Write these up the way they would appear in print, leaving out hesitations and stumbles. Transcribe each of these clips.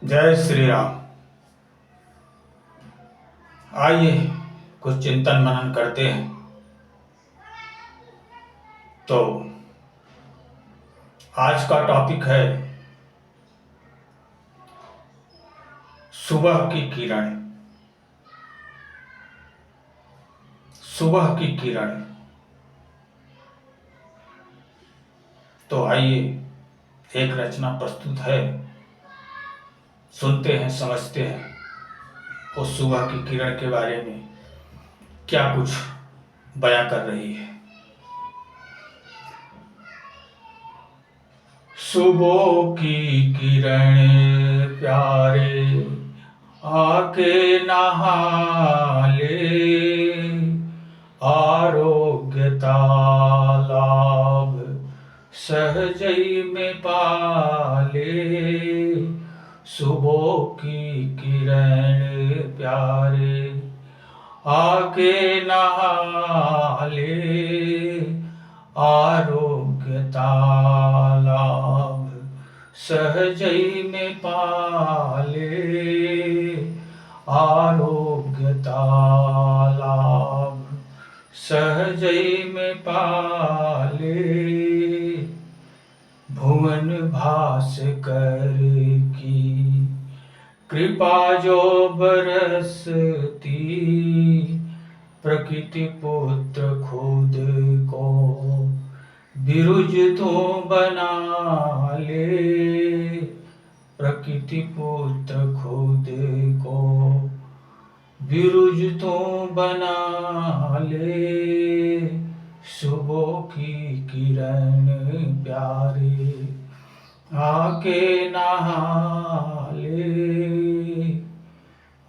जय श्री राम। आइए कुछ चिंतन मनन करते हैं। तो आज का टॉपिक है सुबह की किरण। सुबह की किरण। तो आइए, एक रचना प्रस्तुत है, सुनते हैं, समझते हैं उस सुबह की किरण के बारे में क्या कुछ बयां कर रही है। सुबह की किरण प्यारे आके नहा ले, आरोग्यता लाभ सहजई में पाले। सुबह की किरण प्यारे आके नहा ले, आरोग्यता लाभ सहजई में पाले। आरोग्यता लाभ सहजई में पाले। भुवन भास्कर की कृपा जो बरसती, प्रकृति पुत्र खुद को बिरुज तो बना ले। प्रकृति पुत्र खुद को बिरुज तो बना ले। सुबह की किरण प्यारे आके नहा ले,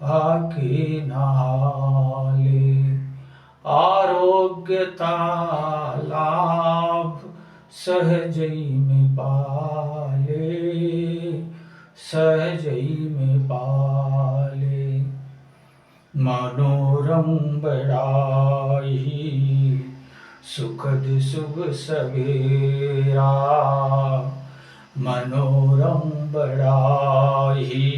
आके नहा ले। आरोग्यता लाभ सहजई में पाले, सहजई में पाले। मनोरम बड़ाई सुखद शुभ सवेरा, मनोरम बड़ाई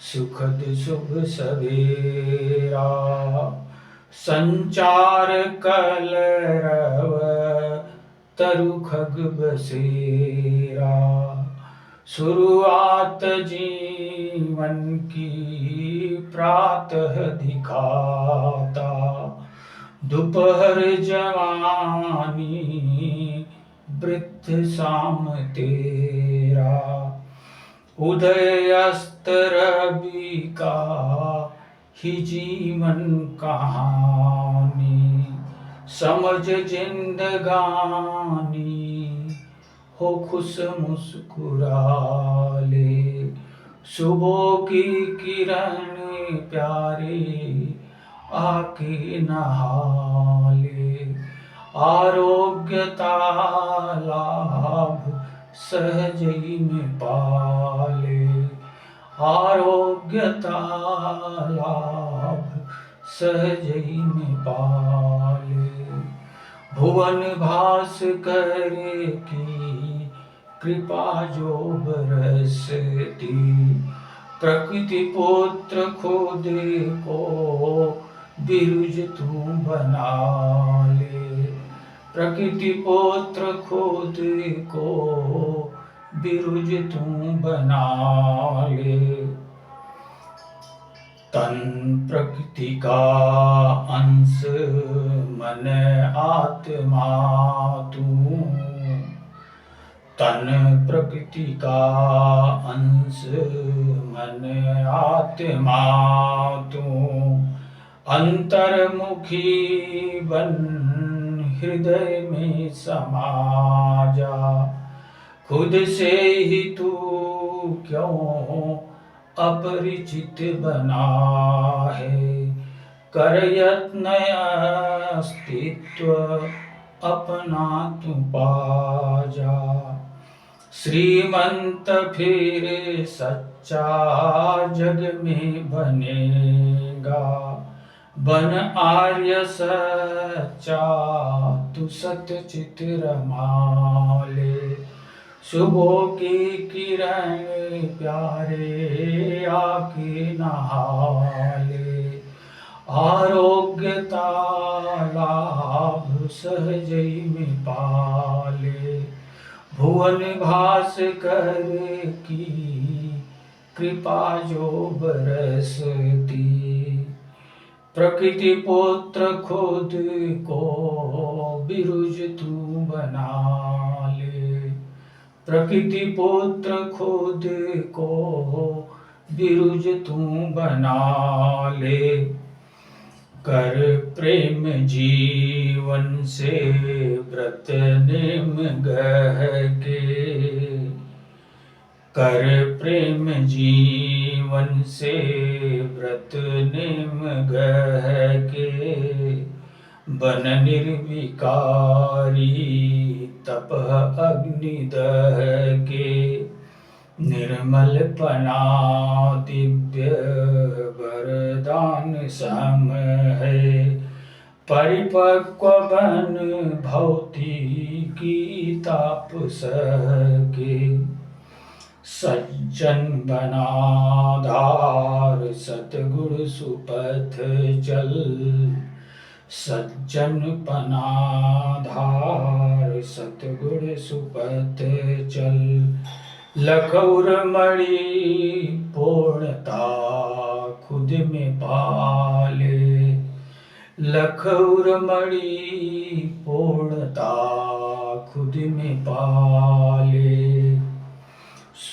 सुखद शुभ सवेरा। संचार कलरव तरु खग बसेरा, शुरुआत जीवन की प्रातः दिखाता। दोपहर जवानी वृद्ध शाम तेरा, उदय अस्त रवि का ही जीवन कहानी। समझ जिंदगानी हो खुश मुस्कुरा ले। सुबह की किरण प्यारे आके नहा ले। आरोग्यता लाभ सहजई में पाले। आरोग्यता लाभ सहजई में पाले। भुवन भास्कर की कृपा जो बरसती, प्रकृति पुत्र खुद को बिरुज तू बना ले। प्रकृति पुत्र खुद को बिरुज तू बना ले। तन प्रकृति का अंश मन आत्मा तू, तन प्रकृति का अंश मन आत्मा तू। अंतर्मुखी बन हृदय में समा जा, खुद से ही तू क्यों अपरिचित बना है। कर यत्न अस्तित्व अपना तू पा जा। श्रीमंत फिर सच्चा जग में बनेगा, बन आर्य सच्चा तू सतचित रमा ले। सुबह की किरण प्यारे आके नहा ले। आरोग्यता लाभ सहजई में पाले। भुवन भास्कर की कृपा जो बरसती। प्रकृति पुत्र खुद को बिरुज तू बना ले। प्रकृति पुत्र खुद को बिरुज तू बना ले। कर प्रेम जीवन से व्रत नेम गहके। कर प्रेम जीवन से व्रत नेम गहके। बन निर्विकारी तप अग्नि दहके। निर्मलपना दिव्य वरदान सम है। परिपक्व बन भौतिकी ताप सके। सज्जन बना धार सतगुण सुपथ चल। सज्जन बना धार सतगुण सुपथ चल। लखौर मणि पूर्णता खुद में पाले। लखौर मणि पूर्णता खुद में पाले।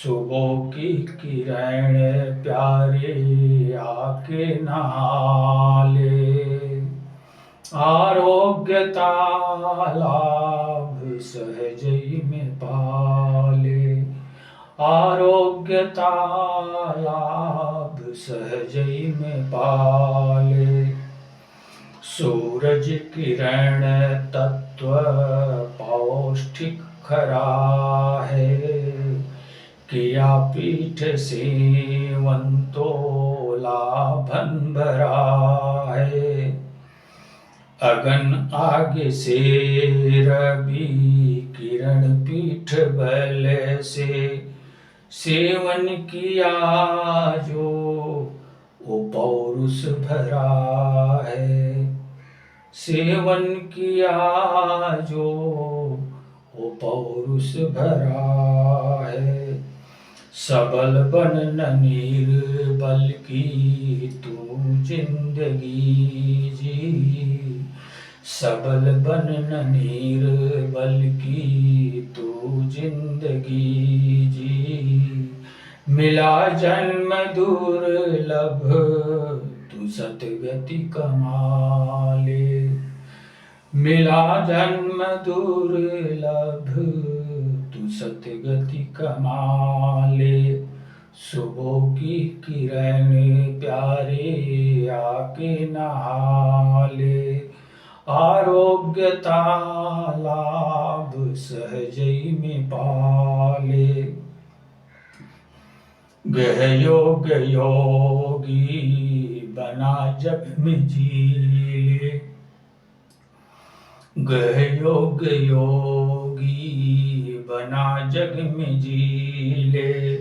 सुबह की किरण प्यारे आके नहा ले। आरोग्यता लाभ सहजई में पाले। आरोग्यता लाभ सहजई में पाले। सूरज किरण तत्व पौष्टिक खरा है। किया पीठ सेवन तो लाभन भरा है। अगन आगे से रवि किरण पीठ बल से। सेवन किया जो वो पौरुष भरा है। सेवन किया जो वो पौरुष भरा है। सबल बन निर्बल की तू जिंदगी जी। सबल बन निर्बल की तू जिंदगी जी। मिला जन्म दुर्लभ तू सतगति कमा ले। मिला जन्म दुर्लभ तू सतगति कमा ले। सुबह की किरण प्यारे आके नहा ले। आरोग्यता लाभ सहजई में पाले। गह योग योगी बना जग में जीले। गह योग योगी बना जग में जीले।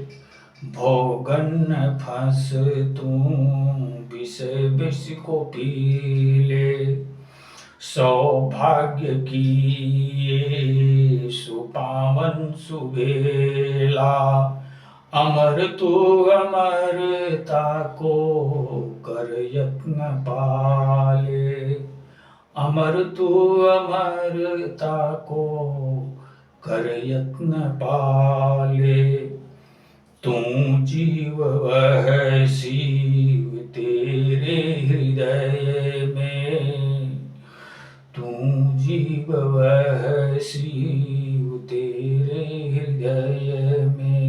भोगन फंस तू विष विष को पीले। सौभाग्य की ये सुपावन सुबेला। अमर तू अमरता को कर यत्न पाले। अमर तू अमरता को कर यत्न पाले। तू जीव वह शिव तेरे हृदय में। तू जीव वह शिव तेरे हृदय में।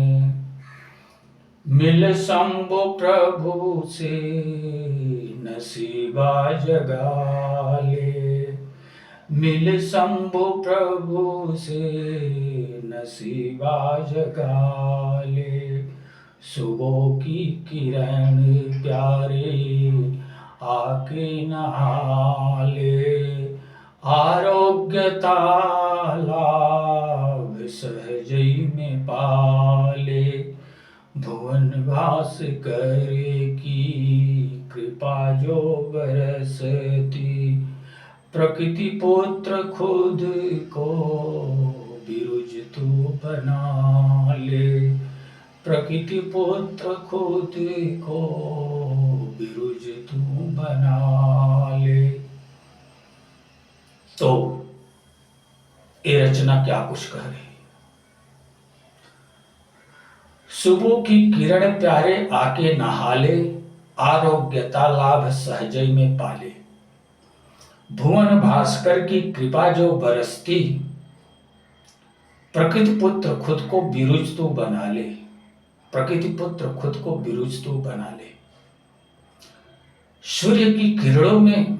मिल शंभु प्रभु से नसीबा जगा ले। मिल शंभु प्रभु से नसीबा जगा ले। सुबह की किरण प्यारे आके नहा ले। आरोग्यता लाभ सहजई में पाले। भुवन भास करे की कृपा जो बरसती। प्रकृति पुत्र खुद को बिरुज तू बना ले। प्रकृति पुत्र खुद को बिरुज तू बना ले। तो ये रचना क्या कुछ कह रही है। सुबह की किरण प्यारे आके नहाले। आरोग्यता लाभ सहजई में पाले। भुवन भास्कर की कृपा जो बरसती। प्रकृति पुत्र खुद को बिरुज तू बना ले। प्रकृति पुत्र खुद को बिरुज तू बना ले। सूर्य की किरणों में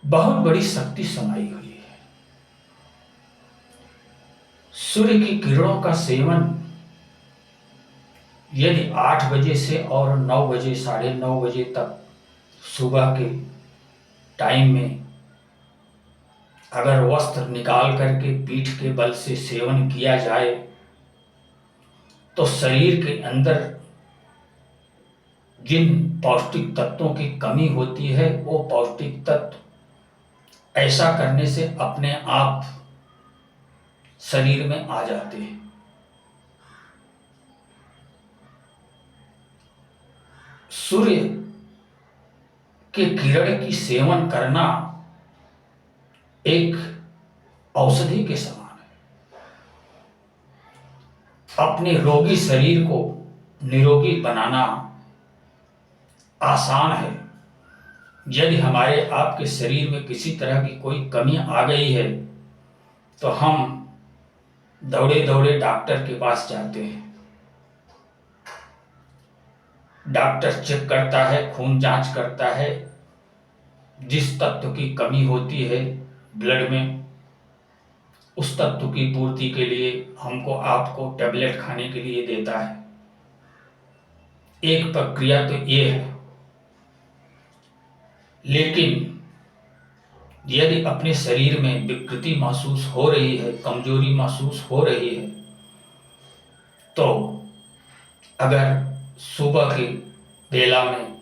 बहुत बड़ी शक्ति समाई हुई है। सूर्य की किरणों का सेवन यदि 8 बजे से और 9 बजे 9:30 बजे तक सुबह के टाइम में अगर वस्त्र निकाल करके पीठ के बल से सेवन किया जाए तो शरीर के अंदर जिन पौष्टिक तत्वों की कमी होती है वो पौष्टिक तत्व ऐसा करने से अपने आप शरीर में आ जाते हैं। सूर्य के किरण की सेवन करना एक औषधि के समान है। अपने रोगी शरीर को निरोगी बनाना आसान है। यदि हमारे आपके शरीर में किसी तरह की कोई कमी आ गई है तो हम दौड़े दौड़े डॉक्टर के पास जाते हैं। डॉक्टर चेक करता है, खून जांच करता है, जिस तत्व की कमी होती है ब्लड में उस तत्व की पूर्ति के लिए हमको आपको टेबलेट खाने के लिए देता है। एक प्रक्रिया तो ये है। लेकिन यदि अपने शरीर में विकृति महसूस हो रही है, कमजोरी महसूस हो रही है, तो अगर सुबह के बेला में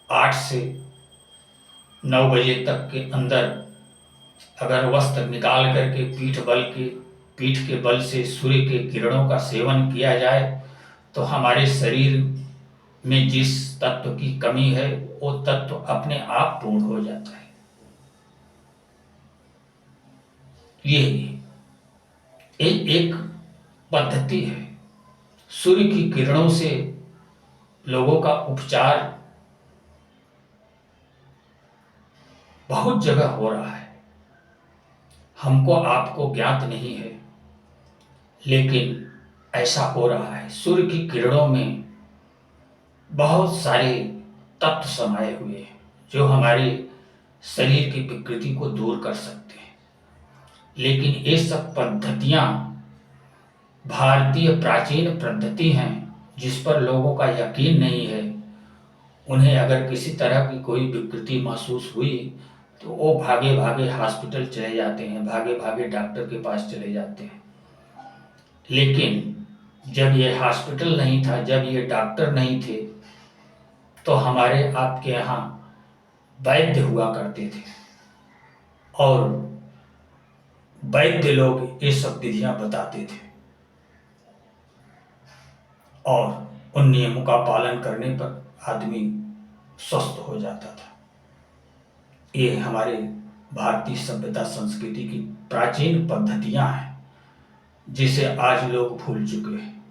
8 से 9 बजे तक के अंदर अगर वस्त्र निकाल करके पीठ के बल से सूर्य के किरणों का सेवन किया जाए तो हमारे शरीर में जिस तत्व की कमी है वो तत्व अपने आप पूर्ण हो जाता है। ये एक पद्धति है। सूर्य की किरणों से लोगों का उपचार बहुत जगह हो रहा है, हमको आपको ज्ञात नहीं है, लेकिन ऐसा हो रहा है। सूर्य की किरणों में बहुत सारे तत्व समाये हुए हैं जो हमारे शरीर की विकृति को दूर कर सकते हैं। लेकिन ये सब पद्धतियां भारतीय प्राचीन पद्धति हैं जिस पर लोगों का यकीन नहीं है। उन्हें अगर किसी तरह की कोई विकृति महसूस हुई तो वो भागे भागे हॉस्पिटल चले जाते हैं, भागे भागे डॉक्टर के पास चले जाते हैं। लेकिन जब ये हॉस्पिटल नहीं था, जब ये डॉक्टर नहीं थे, तो हमारे आपके यहाँ वैद्य हुआ करते थे और वैद्य लोग ये सब विधियां बताते थे और उन नियमों का पालन करने पर आदमी स्वस्थ हो जाता था। ये हमारे भारतीय सभ्यता संस्कृति की प्राचीन पद्धतियां हैं जिसे आज लोग भूल चुके हैं।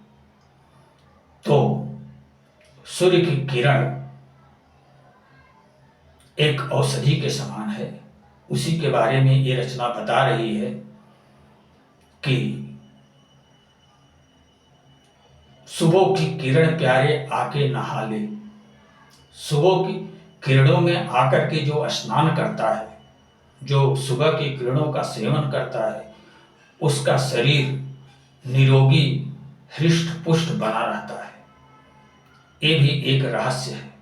तो सूर्य की किरण एक औषधि के समान है। उसी के बारे में ये रचना बता रही है कि सुबह की किरण प्यारे आके नहा ले। सुबह की किरणों में आकर के जो स्नान करता है, जो सुबह की किरणों का सेवन करता है, उसका शरीर निरोगी हृष्ट पुष्ट बना रहता है। ये भी एक रहस्य है।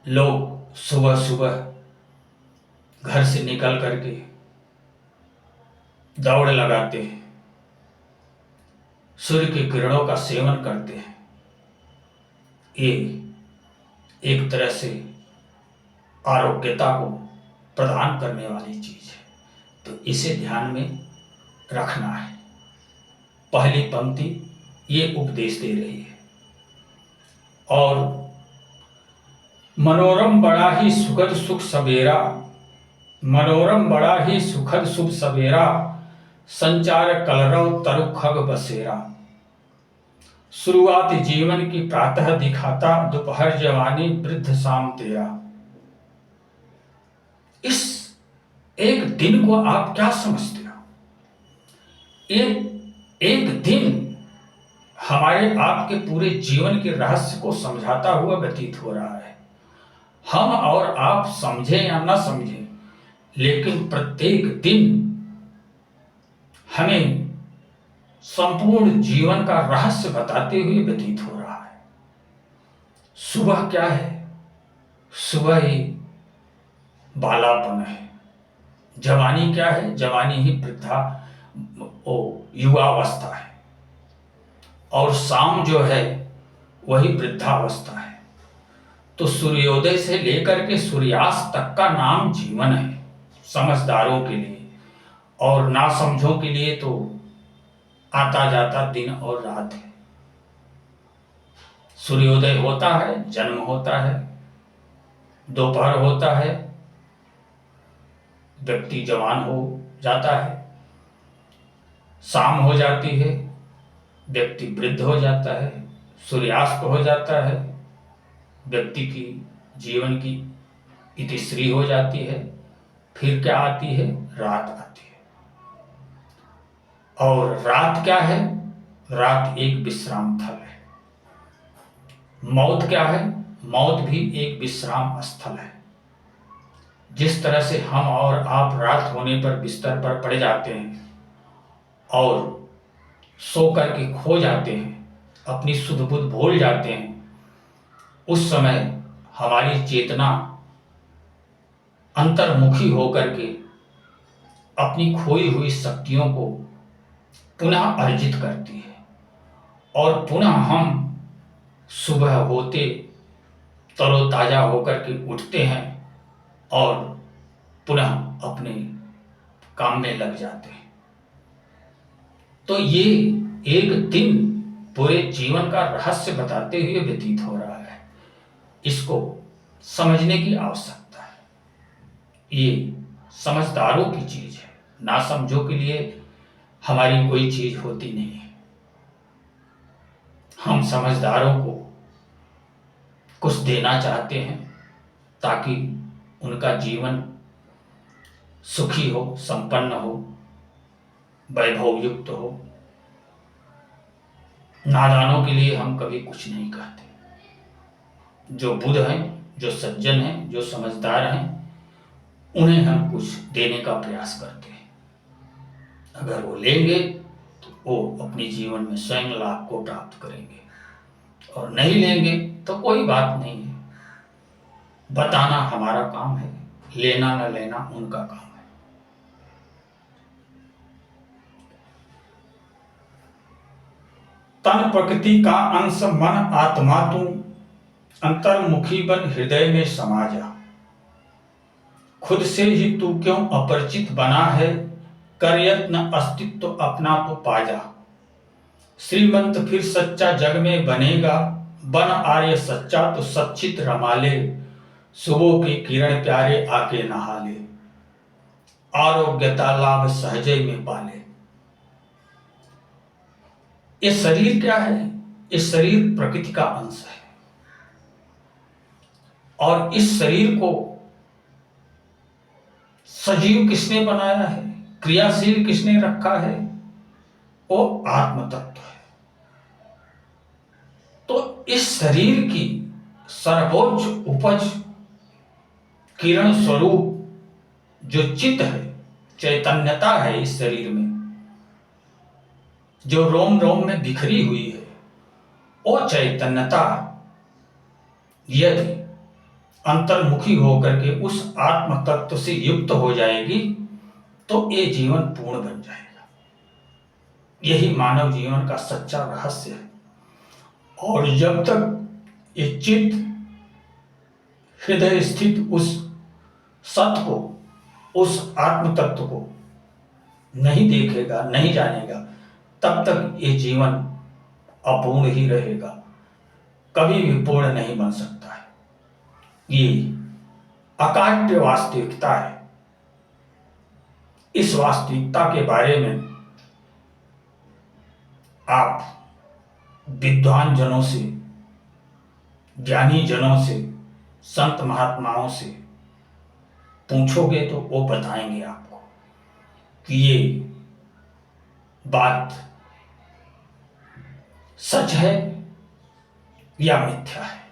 लोग सुबह सुबह घर से निकल करके दौड़ लगाते हैं, सूर्य की किरणों का सेवन करते हैं। ये एक तरह से आरोग्यता को प्रदान करने वाली चीज है, तो इसे ध्यान में रखना है। पहली पंक्ति ये उपदेश दे रही है। और मनोरम बड़ा ही सुखद सुख सवेरा, मनोरम बड़ा ही सुखद शुभ सवेरा, संचार कलरव तरु खग बसेरा। शुरुआत जीवन की प्रातः दिखाता, दोपहर जवानी वृद्ध शाम तेरा। इस एक दिन को आप क्या समझते हो? एक दिन हमारे आपके पूरे जीवन के रहस्य को समझाता हुआ व्यतीत हो रहा है। हम और आप समझे या ना समझे, लेकिन प्रत्येक दिन हमें संपूर्ण जीवन का रहस्य बताते हुए व्यतीत हो रहा है। सुबह क्या है? सुबह ही बालापन है। जवानी क्या है? जवानी ही वृद्धा युवावस्था है। और शाम जो है वही वृद्धावस्था है। तो सूर्योदय से लेकर के सूर्यास्त तक का नाम जीवन है समझदारों के लिए, और नासमझों के लिए तो आता जाता दिन और रात है। सूर्योदय होता है, जन्म होता है, दोपहर होता है, व्यक्ति जवान हो जाता है, शाम हो जाती है, व्यक्ति वृद्ध हो जाता है, सूर्यास्त हो जाता है, व्यक्ति की जीवन की इतिश्री हो जाती है। फिर क्या आती है? रात आती है। और रात क्या है? रात एक विश्राम स्थल है। मौत क्या है? मौत भी एक विश्राम स्थल है। जिस तरह से हम और आप रात होने पर बिस्तर पर पड़ जाते हैं और सो करके खो जाते हैं, अपनी सुध बुध भूल जाते हैं, उस समय हमारी चेतना अंतर्मुखी होकर के अपनी खोई हुई शक्तियों को पुनः अर्जित करती है, और पुनः हम सुबह होते तरोताजा होकर के उठते हैं और पुनः अपने काम में लग जाते हैं। तो ये एक दिन पूरे जीवन का रहस्य बताते हुए व्यतीत हो रहा है। इसको समझने की आवश्यकता है। ये समझदारों की चीज है, नासमझों के लिए हमारी कोई चीज होती नहीं है। हम समझदारों को कुछ देना चाहते हैं ताकि उनका जीवन सुखी हो, संपन्न हो, वैभव युक्त हो। नादानों के लिए हम कभी कुछ नहीं कहते। जो बुद्ध हैं, जो सज्जन हैं, जो समझदार हैं, उन्हें हम कुछ देने का प्रयास करते हैं। अगर वो लेंगे तो वो अपने जीवन में स्वयं लाभ को प्राप्त करेंगे, और नहीं लेंगे तो कोई बात नहीं है। बताना हमारा काम है, लेना न लेना उनका काम है। तन प्रकृति का अंश मन आत्मा तू, अंतर्मुखी बन हृदय में समा जा। खुद से ही तू क्यों अपरिचित बना है, कर यत्न अस्तित्व अपना तो पा जा। श्रीमंत फिर सच्चा जग में बनेगा, बन आर्य सच्चा तो सच्चित रमा ले। सुबह की किरण प्यारे आके नहा ले, आरोग्यता लाभ सहजे में पाले। ये शरीर क्या है? ये शरीर प्रकृति का अंश है, और इस शरीर को सजीव किसने बनाया है, क्रियाशील किसने रखा है? वो आत्म तत्व है। तो इस शरीर की सर्वोच्च उपज किरण स्वरूप जो चित्त है, चैतन्यता है इस शरीर में, जो रोम रोम में बिखरी हुई है, वो चैतन्यता यदि अंतर्मुखी होकर के उस आत्म तत्व से युक्त हो जाएगी तो ये जीवन पूर्ण बन जाएगा। यही मानव जीवन का सच्चा रहस्य है। और जब तक ये चित्त हृदय स्थित उस सत्य को, उस आत्म तत्व को नहीं देखेगा, नहीं जानेगा, तब तक ये जीवन अपूर्ण ही रहेगा, कभी भी पूर्ण नहीं बन सकता है। ये अकाट्य वास्तविकता है। इस वास्तविकता के बारे में आप विद्वान जनों से, ज्ञानी जनों से, संत महात्माओं से पूछोगे तो वो बताएंगे आपको कि ये बात सच है या मिथ्या है।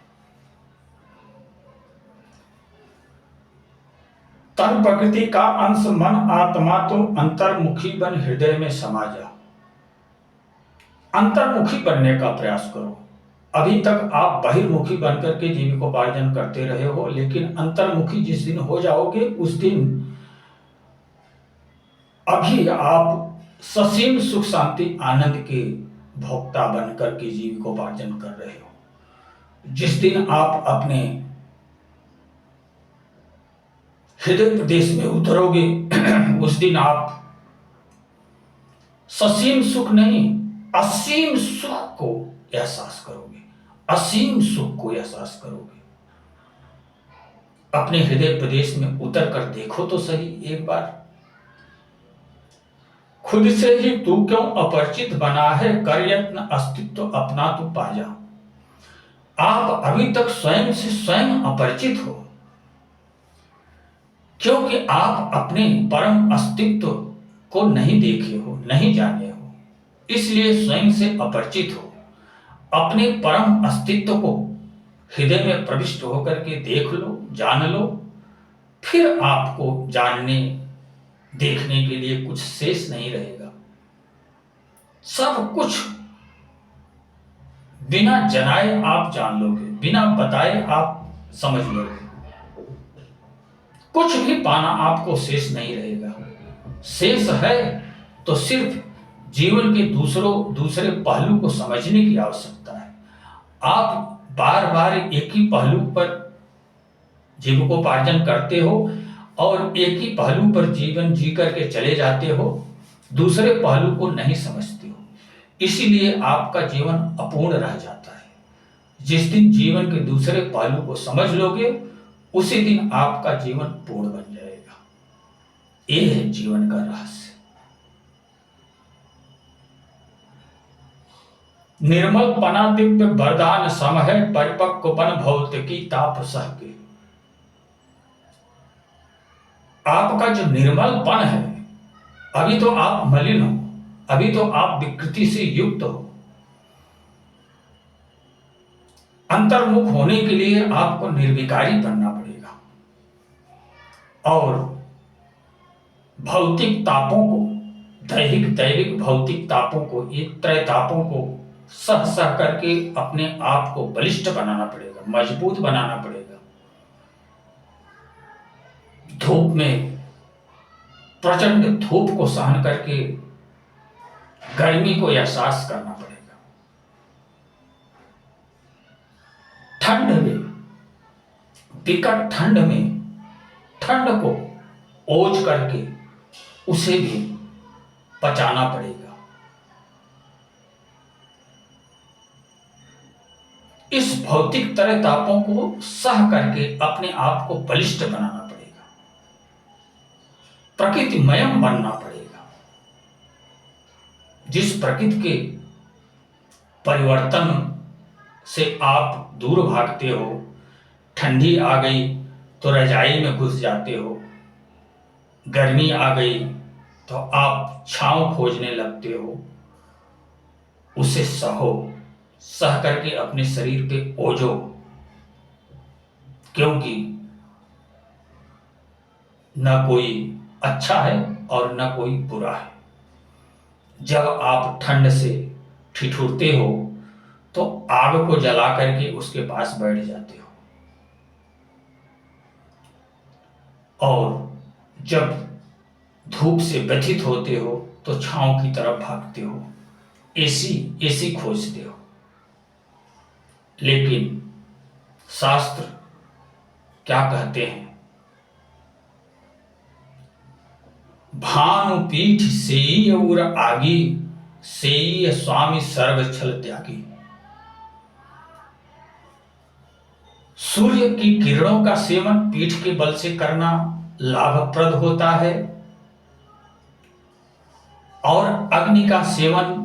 तन प्रकृति का अंश मन आत्मा तो अंतर्मुखी बन हृदय में समा जा। अंतर्मुखी बनने का प्रयास करो। अभी तक आप बहिर्मुखी बनकर के जीविकोपार्जन करते रहे हो, लेकिन अंतर्मुखी जिस दिन हो जाओगे उस दिन अभी आप ससीम सुख शांति आनंद के भोक्ता बनकर के जीविकोपार्जन कर रहे हो। जिस दिन आप अपने हृदय प्रदेश में उतरोगे उस दिन आप ससीम सुख नहीं, असीम सुख को एहसास करोगे। असीम सुख को एहसास करोगे। अपने हृदय प्रदेश में उतर कर देखो तो सही एक बार। खुद से ही तू क्यों अपरिचित बना है, कर यत्न अस्तित्व अपना तू पा जा। आप अभी तक स्वयं से स्वयं अपरिचित हो, क्योंकि आप अपने परम अस्तित्व को नहीं देखे हो, नहीं जाने हो, इसलिए स्वयं से अपरिचित हो। अपने परम अस्तित्व को हृदय में प्रविष्ट होकर के देख लो, जान लो, फिर आपको जानने देखने के लिए कुछ शेष नहीं रहेगा। सब कुछ बिना जनाए आप जान लोगे, बिना बताए आप समझ लोगे। कुछ भी पाना आपको शेष नहीं रहेगा। शेष है तो सिर्फ जीवन के दूसरे पहलू को समझने की आवश्यकता है। आप बार बार एक ही पहलू पर जीविकोपार्जन करते हो और एक ही पहलू पर जीवन जी करके चले जाते हो, दूसरे पहलू को नहीं समझते हो, इसीलिए आपका जीवन अपूर्ण रह जाता है। जिस दिन जीवन के दूसरे पहलू को समझ लोगे उसी दिन आपका जीवन पूर्ण बन जाएगा। ये है जीवन का रहस्य। निर्मल पना दिव्य वरदान सम है, परिपक्वपन भौतिकी ताप सह के। आपका जो निर्मलपन है, अभी तो आप मलिन हो, अभी तो आप विकृति से युक्त हो। अंतर्मुख होने के लिए आपको निर्विकारी बनना पड़ेगा और भौतिक तापों को, दैविक भौतिक तापों को, ये त्रय तापों को सह सह करके अपने आप को बलिष्ठ बनाना पड़ेगा, मजबूत बनाना पड़ेगा। धूप में प्रचंड धूप को सहन करके गर्मी को एहसास करना पड़ेगा। ठंड में, विकट ठंड में, ठंड को ओझ करके उसे भी पचाना पड़ेगा। इस भौतिक तरह तापों को सह करके अपने आप को बलिष्ठ बनाना पड़ेगा, प्रकृतिमयम बनना पड़ेगा। जिस प्रकृति के परिवर्तन से आप दूर भागते हो, ठंडी आ गई तो रजाई में घुस जाते हो, गर्मी आ गई तो आप छांव खोजने लगते हो, उसे सहो, सह करके अपने शरीर पे ओझो, क्योंकि न कोई अच्छा है और न कोई बुरा है। जब आप ठंड से ठिठुरते हो तो आग को जला करके उसके पास बैठ जाते हो, और जब धूप से व्यथित होते हो तो छांव की तरफ भागते हो। एसी एसी खोजते हो, लेकिन शास्त्र क्या कहते हैं? भानु पीठ सेई और आगी, सेई स्वामी सर्व छल त्यागी। सूर्य की किरणों का सेवन पीठ के बल से करना लाभप्रद होता है, और अग्नि का सेवन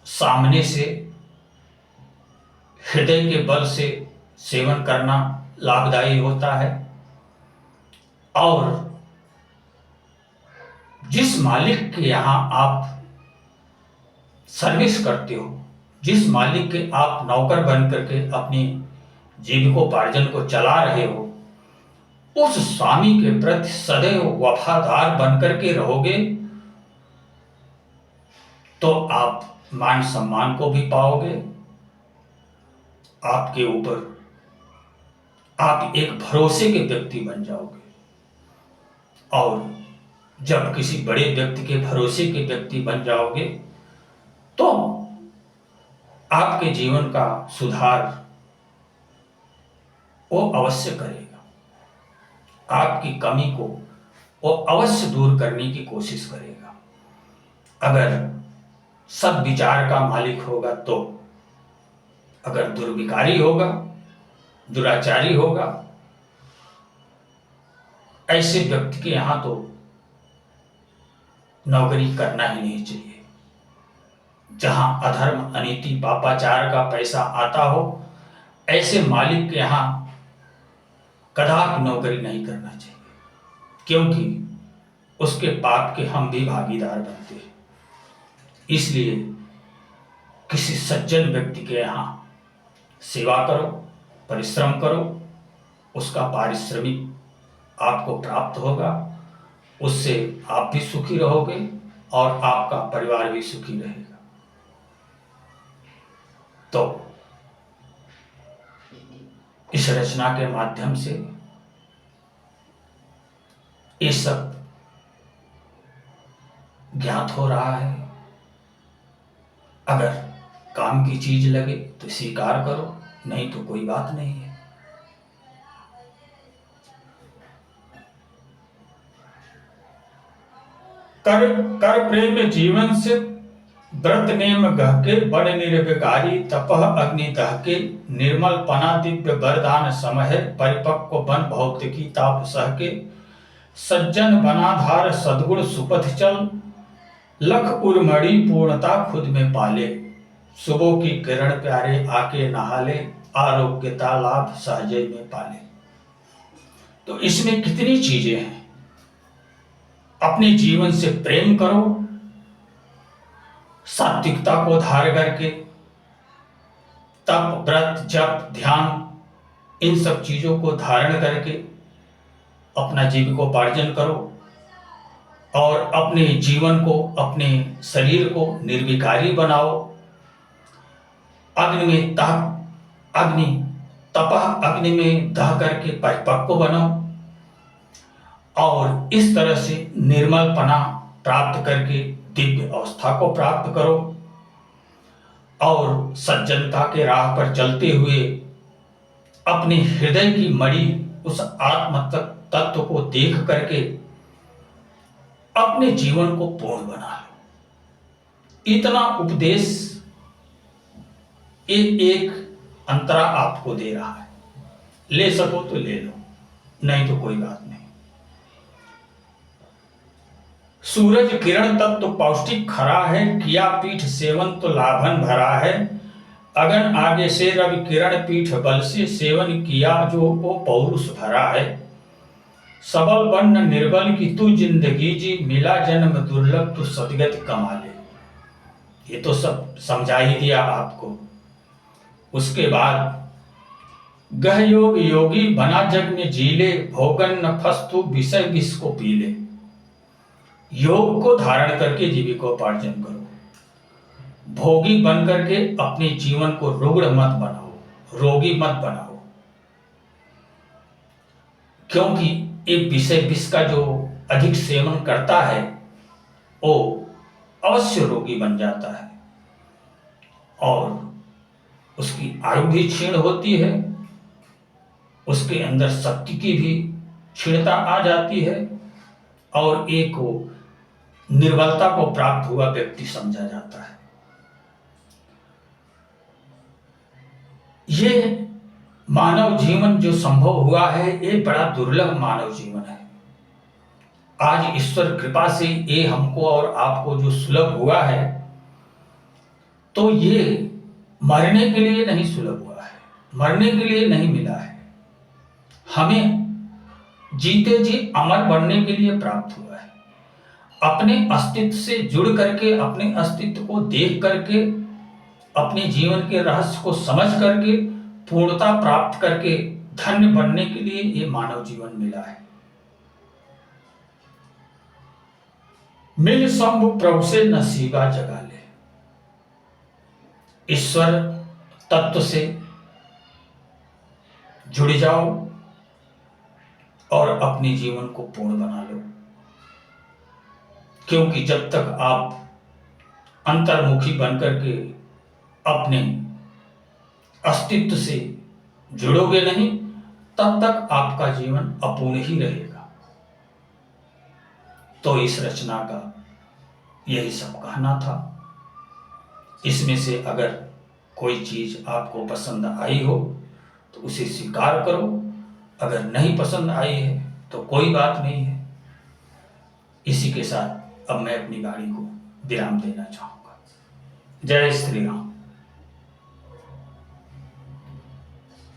सामने से हृदय के बल से सेवन करना लाभदायी होता है। और जिस मालिक के यहां आप सर्विस करते हो, जिस मालिक के आप नौकर बन करके अपनी जीविकोपार्जन को चला रहे हो, उस स्वामी के प्रति सदैव वफादार बनकर के रहोगे तो आप मान सम्मान को भी पाओगे। आपके ऊपर आप एक भरोसे के व्यक्ति बन जाओगे, और जब किसी बड़े व्यक्ति के भरोसे के व्यक्ति बन जाओगे तो आपके जीवन का सुधार वो अवश्य करेगा, आपकी कमी को वो अवश्य दूर करने की कोशिश करेगा। अगर सद्विचार का मालिक होगा तो, अगर दुर्विकारी होगा, दुराचारी होगा, ऐसे व्यक्ति के यहां तो नौकरी करना ही नहीं चाहिए। जहां अधर्म, अनीति, पापाचार का पैसा आता हो, ऐसे मालिक के यहां कदापि नौकरी नहीं करना चाहिए, क्योंकि उसके पाप के हम भी भागीदार बनते हैं। इसलिए किसी सज्जन व्यक्ति के यहां सेवा करो, परिश्रम करो, उसका पारिश्रमिक आपको प्राप्त होगा, उससे आप भी सुखी रहोगे और आपका परिवार भी सुखी रहेगा। तो इस रचना के माध्यम से ये सब ज्ञात हो रहा है। अगर काम की चीज लगे तो स्वीकार करो, नहीं तो कोई बात नहीं है। कर कर प्रेम जीवन से, व्रत नेम गह के, बड़ निर्विकारी तपह अग्नि दह के, निर्मल पना दिव्य वरदान समय, परिपक्व बन भौतिकी ताप सह के, सज्जन बनाधार सद्गुण सुपथ चल, लख उर्मणि पूर्णता खुद में पाले, सुबह की किरण प्यारे आके नहाले, आरोग्यता लाभ सहजे में पाले। तो इसमें कितनी चीजें हैं। अपने जीवन से प्रेम करो, सात्विकता को धार करके, तप, व्रत, जप, ध्यान, इन सब चीजों को धारण करके अपना जीविकोपार्जन करो, और अपने जीवन को, अपने शरीर को निर्विकारी बनाओ। अग्नि में अग्नि में दह करके परिपक्व बनो, और इस तरह से निर्मलपना प्राप्त करके दिव्य अवस्था को प्राप्त करो, और सज्जनता के राह पर चलते हुए अपने हृदय की मणि, उस आत्म तत्व को देख करके अपने जीवन को पूर्ण बना लो। इतना उपदेश एक अंतरा आपको दे रहा है। ले सको तो ले लो, नहीं तो कोई बात नहीं। सूरज किरण तत्व तो पौष्टिक खरा है, किया पीठ सेवन तो लाभन भरा है, अगन आगे से रवि किरण पीठ बल से, सेवन किया जो वो पौरुष भरा है, सबल वर्ण निर्बल की तू जिंदगी जी, मिला जन्म दुर्लभ तू सदगति कमा ले। ये तो सब समझा ही दिया आपको। उसके बाद गह योग योगी बना जग में जीले, भोगन न फस्तु विषय विष को पीले। योग को धारण करके जीविकोपार्जन करो, भोगी बन करके अपने जीवन को रुग्ण मत बनाओ, रोगी मत बनाओ, क्योंकि एक विषय विष का जो अधिक सेवन करता है वो अवश्य रोगी बन जाता है। और उसकी आयु भी क्षीण होती है, उसके अंदर शक्ति की भी क्षीणता आ जाती है और एक वो निर्बलता को प्राप्त हुआ व्यक्ति समझा जाता है। ये मानव जीवन जो संभव हुआ है, ये बड़ा दुर्लभ मानव जीवन है। आज ईश्वर कृपा से ये हमको और आपको जो सुलभ हुआ है, तो ये मरने के लिए नहीं सुलभ हुआ है, मरने के लिए नहीं मिला है, हमें जीते जी अमर बनने के लिए प्राप्त हुआ है। अपने अस्तित्व से जुड़ करके, अपने अस्तित्व को देख करके, अपने जीवन के रहस्य को समझ करके, पूर्णता प्राप्त करके धन्य बनने के लिए ये मानव जीवन मिला है। मिल शंभु प्रभु से नसीबा जगा ले। ईश्वर तत्व से जुड़ जाओ और अपने जीवन को पूर्ण बना लो, क्योंकि जब तक आप अंतर्मुखी बनकर के अपने अस्तित्व से जुड़ोगे नहीं, तब तक आपका जीवन अपूर्ण ही रहेगा। तो इस रचना का यही सब कहना था। इसमें से अगर कोई चीज आपको पसंद आई हो तो उसे स्वीकार करो, अगर नहीं पसंद आई है तो कोई बात नहीं है। इसी के साथ अब मैं अपनी गाड़ी को विराम देना चाहूंगा। जय श्री राम।